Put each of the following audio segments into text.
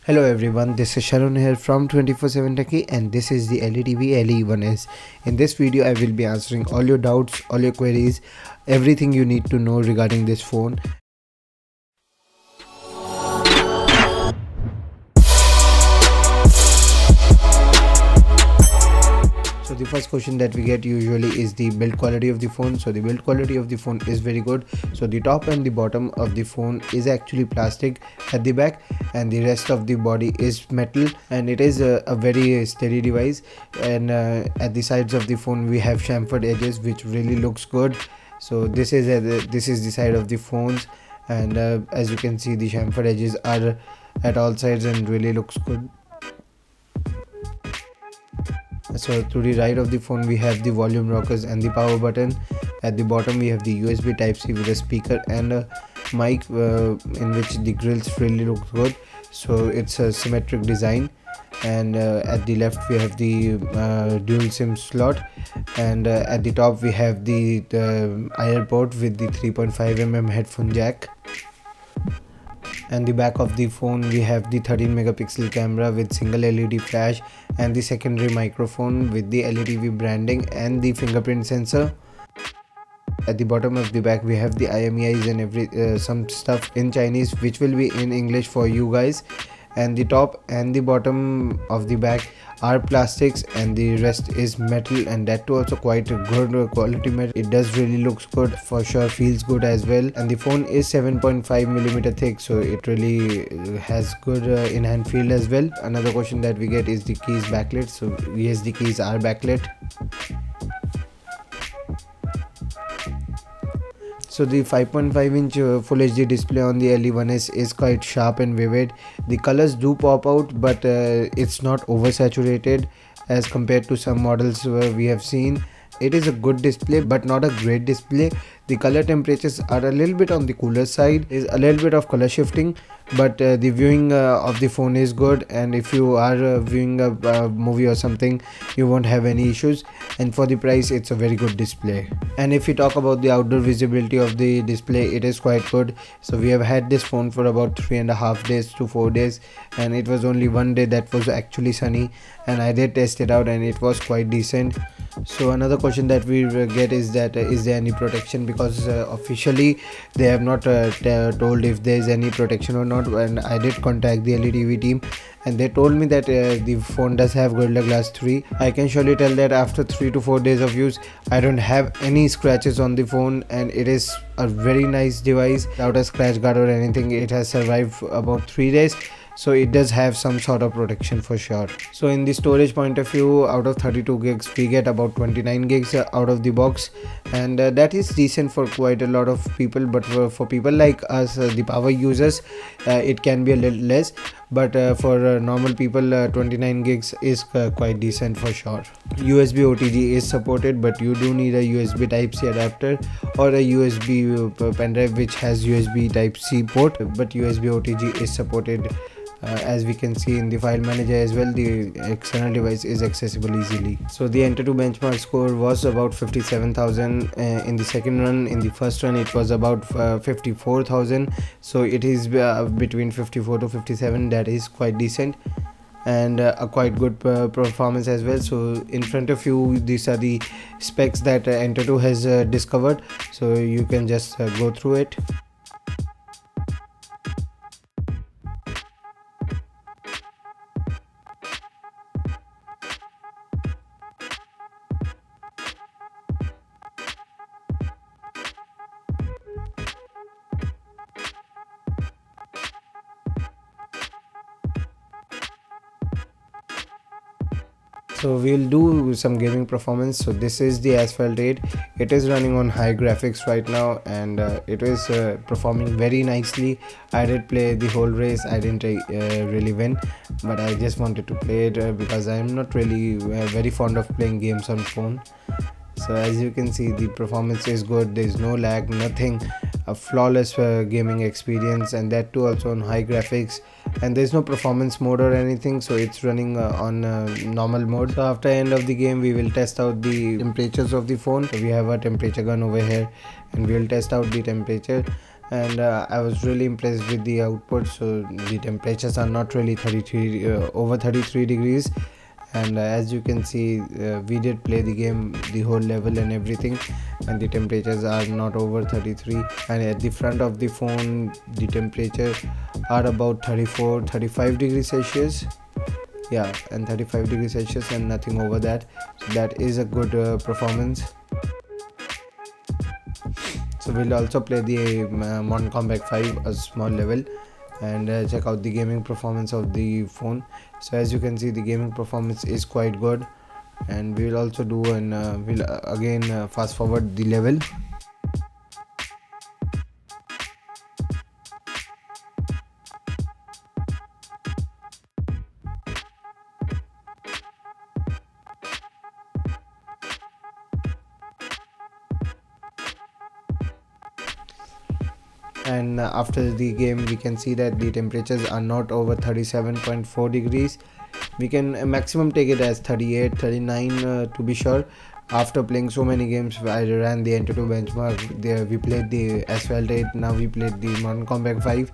Hello everyone, this is Sharon here from 24/7 Techie and this is the LETV LE1S. In this video I will be answering all your doubts, all your queries, everything you need to know regarding this phone. So the first question that we get usually is the build quality of the phone. So the build quality of the phone is very good. So the top and the bottom of the phone is actually plastic at the back and the rest of the body is metal, and it is a very steady device. And at the sides of the phone we have chamfered edges which really looks good. So this is the side of the phones, and as you can see, the chamfered edges are at all sides and really looks good. So to the right of the phone we have the volume rockers and the power button. At the bottom we have the USB type C with a speaker and a mic in which the grills really look good. So it's a symmetric design. And at the left we have the dual SIM slot, and at the top we have the IR port with the 3.5mm headphone jack. And the back of the phone we have the 13 megapixel camera with single LED flash and the secondary microphone with the LETV branding and the fingerprint sensor. At the bottom of the back we have the IMEIs and some stuff in Chinese which will be in English for you guys. And the top and the bottom of the back are plastics and the rest is metal, and that too also quite a good quality metal. It does really looks good for sure, feels good as well. And the phone is 7.5mm thick, so it really has good in-hand feel as well. Another question that we get is the keys backlit. So yes, the keys are backlit. So the 5.5-inch Full HD display on the LE1S is quite sharp and vivid. The colors do pop out, but it's not oversaturated as compared to some models we have seen. It is a good display but not a great display. The color temperatures are a little bit on the cooler side. Is a little bit of color shifting, but the viewing of the phone is good, and if you are viewing a movie or something you won't have any issues. And for the price it's a very good display. And if we talk about the outdoor visibility of the display, it is quite good. So we have had this phone for about 3.5 days to 4 days, and it was only one day that was actually sunny, and I did test it out and it was quite decent. So another question that we get is that is there any protection, because officially they have not told if there is any protection or not. And I did contact the LETV team and they told me that the phone does have Gorilla Glass 3. I can surely tell that after 3 to 4 days of use I don't have any scratches on the phone, and it is a very nice device without a scratch guard or anything. It has survived about 3 days, so it does have some sort of protection for sure. So in the storage point of view, out of 32 gigs we get about 29 gigs out of the box, and that is decent for quite a lot of people. But for people like us, the power users, it can be a little less, but for normal people 29 gigs is quite decent for sure. USB OTG is supported, but you do need a USB type C adapter or a USB pen drive which has USB type C port. But USB OTG is supported. As we can see in the file manager as well, the external device is accessible easily. So the Antutu benchmark score was about 57,000 in the second run. In the first run it was about 54,000, so it is between 54 to 57. That is quite decent and a quite good performance as well. So in front of you these are the specs that Antutu has discovered, so you can just go through it. So we'll do some gaming performance. So this is the Asphalt 8. It is running on high graphics right now, and it is performing very nicely. I did play the whole race. I didn't really win, but I just wanted to play it because I'm not really very fond of playing games on phone. So as you can see, the performance is good. There is no lag, nothing. A flawless gaming experience, and that too also on high graphics. And there's no performance mode or anything, so it's running on normal mode. So after end of the game we will test out the temperatures of the phone. So we have a temperature gun over here and we will test out the temperature. and I was really impressed with the output. So the temperatures are not really 33 over 33 degrees, and as you can see, we did play the game, the whole level and everything, and the temperatures are not over 33. And at the front of the phone, the temperature are about 34-35 degrees Celsius. Yeah, and 35 degrees Celsius and nothing over that. So that is a good performance. So we'll also play the Mortal Kombat 5, a small level, and check out the gaming performance of the phone. So as you can see, the gaming performance is quite good, and we will also do and we'll again fast forward the level. And after the game, we can see that the temperatures are not over 37.4 degrees. We can maximum take it as 38, 39 to be sure. After playing so many games, I ran the Antutu benchmark. There we played the Asphalt 8. Now we played the Mortal Kombat 5,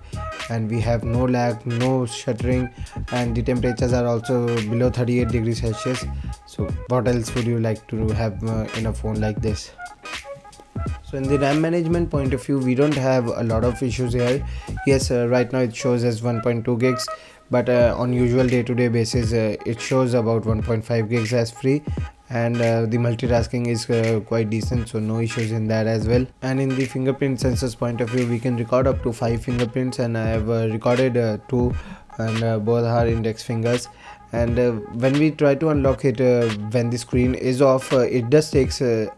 and we have no lag, no shuttering, and the temperatures are also below 38 degrees Celsius. So what else would you like to have in a phone like this? So in the RAM management point of view, we don't have a lot of issues here. Yes, right now it shows as 1.2 gigs, but on usual day-to-day basis, it shows about 1.5 gigs as free, and the multitasking is quite decent, so no issues in that as well. And in the fingerprint sensors point of view, we can record up to 5 fingerprints, and I have recorded 2, and both are index fingers. And when we try to unlock it, when the screen is off, it does takes a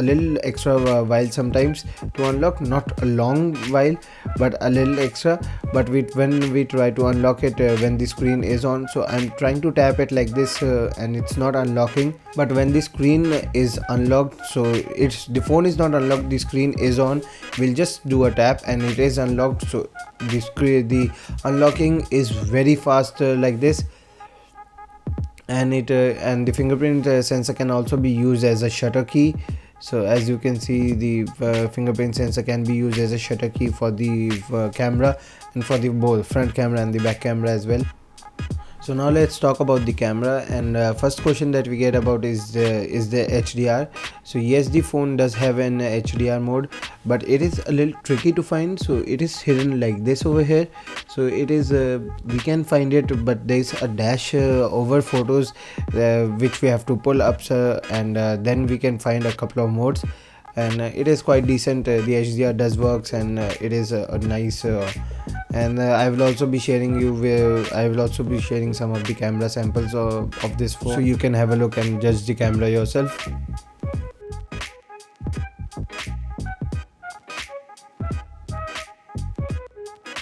little extra while sometimes to unlock, not a long while but a little extra. But when we try to unlock it when the screen is on, so I'm trying to tap it like this and it's not unlocking. But when the screen is unlocked, so it's the phone is not unlocked, the screen is on, we'll just do a tap and it is unlocked. So the unlocking is very fast like this. And and the fingerprint sensor can also be used as a shutter key. So as you can see, the fingerprint sensor can be used as a shutter key for the camera, and for the both front camera and the back camera as well. So now let's talk about the camera, and first question that we get about is the HDR. So yes, the phone does have an HDR mode, but it is a little tricky to find. So it is hidden like this over here. So it is we can find it, but there is a dash over photos which we have to pull up, and then we can find a couple of modes. And it is quite decent. The HDR does works, and it is a nice and I will also be sharing some of the camera samples of this phone, so you can have a look and judge the camera yourself.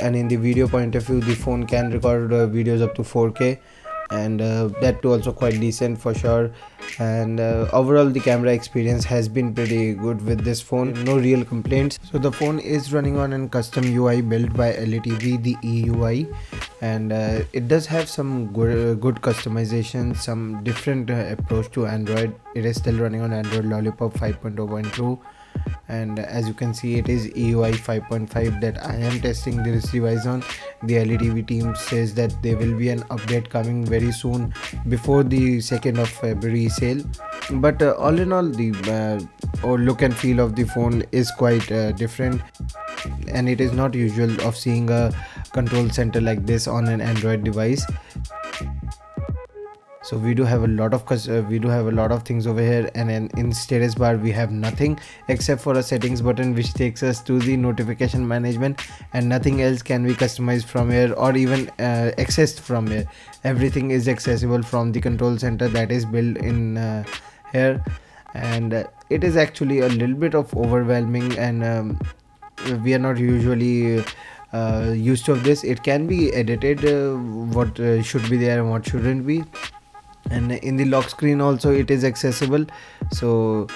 And in the video point of view, the phone can record videos up to 4K, and that too also quite decent for sure. And overall the camera experience has been pretty good with this phone, no real complaints. So the phone is running on a custom UI built by LATV, the EUI, and it does have some good customization, some different approach to Android. It is still running on Android Lollipop 5.0.2, and as you can see, it is EUI 5.5 that I am testing this device on. The LATV team says that there will be an update coming very soon before the 2nd of February sale. But all in all, the look and feel of the phone is quite different, and it is not usual of seeing a control center like this on an Android device. So we do have a lot of things over here, and in status bar we have nothing except for a settings button which takes us to the notification management, and nothing else can be customized from here or even accessed from here. Everything is accessible from the control center that is built in here, and it is actually a little bit of overwhelming, and we are not usually used to this. It can be edited what should be there and what shouldn't be. And in the lock screen also it is accessible. So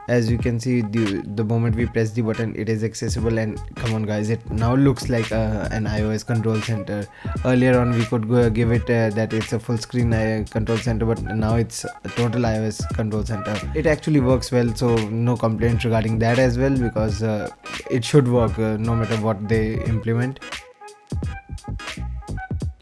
As you can see, the moment we press the button, it is accessible. And come on guys, it now looks like an iOS control center. Earlier on we could give it that it's a full screen control center, but now it's a total iOS control center. It actually works well, so no complaints regarding that as well, because it should work no matter what they implement.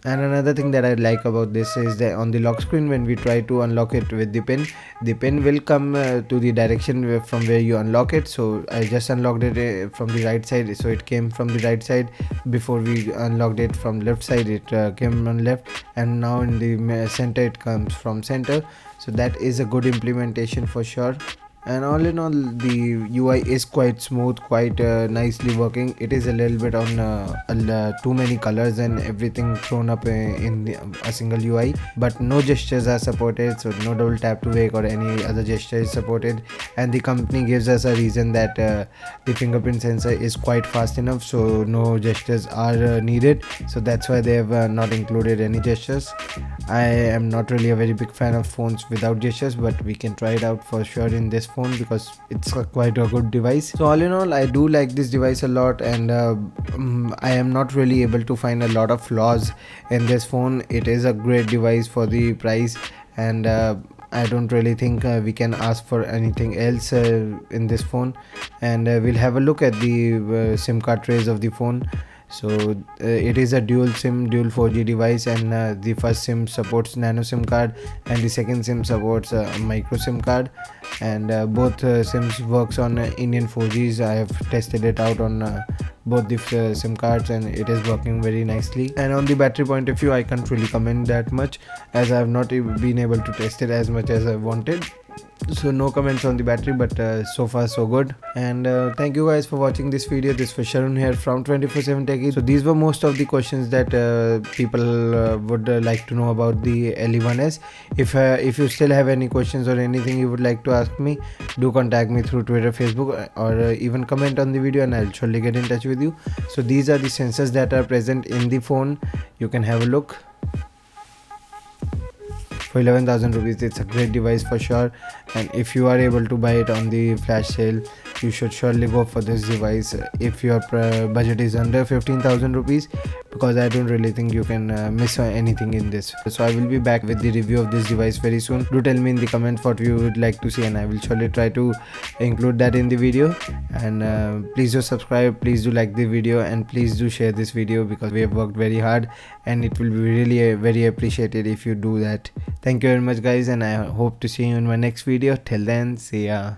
And another thing that I like about this is that on the lock screen, when we try to unlock it with the pin will come to the direction from where you unlock it. So I just unlocked it from the right side, so it came from the right side. Before we unlocked it from left side, it came on left, and now in the center it comes from center. So that is a good implementation for sure. And all in all, the UI is quite smooth, quite nicely working. It is a little bit on too many colors and everything thrown up in a single UI, but no gestures are supported, so no double tap to wake or any other gesture is supported. And the company gives us a reason that the fingerprint sensor is quite fast enough, so no gestures are needed. So that's why they have not included any gestures. I am not really a very big fan of phones without gestures, but we can try it out for sure in this phone because it's quite a good device. So all in all, I do like this device a lot, and I am not really able to find a lot of flaws in this phone. It is a great device for the price, and I don't really think we can ask for anything else in this phone. And we'll have a look at the SIM card trays of the phone. So it is a dual 4G device, and the first SIM supports nano SIM card, and the second SIM supports a micro SIM card. And both SIMs works on Indian 4Gs. I have tested it out on both the SIM cards, and it is working very nicely. And on the battery point of view, I can't really comment that much, as I have not been able to test it as much as I wanted. So no comments on the battery, but so far so good. And thank you guys for watching this video. This was Sharun here from 24/7 Techie. So these were most of the questions that people would like to know about the LE1S. If you still have any questions or anything you would like to ask me, do contact me through Twitter, Facebook, or even comment on the video, and I'll surely get in touch with you. So these are the sensors that are present in the phone. You can have a look. For 11,000 rupees, it's a great device for sure, and if you are able to buy it on the flash sale, you should surely go for this device if your budget is under 15,000 rupees, because I don't really think you can miss anything in this. So I will be back with the review of this device very soon. Do tell me in the comments what you would like to see, and I will surely try to include that in the video. And please do subscribe, please do like the video, and please do share this video, because we have worked very hard, and it will be really very appreciated if you do that. Thank you very much guys, and I hope to see you in my next video. Till then, see ya.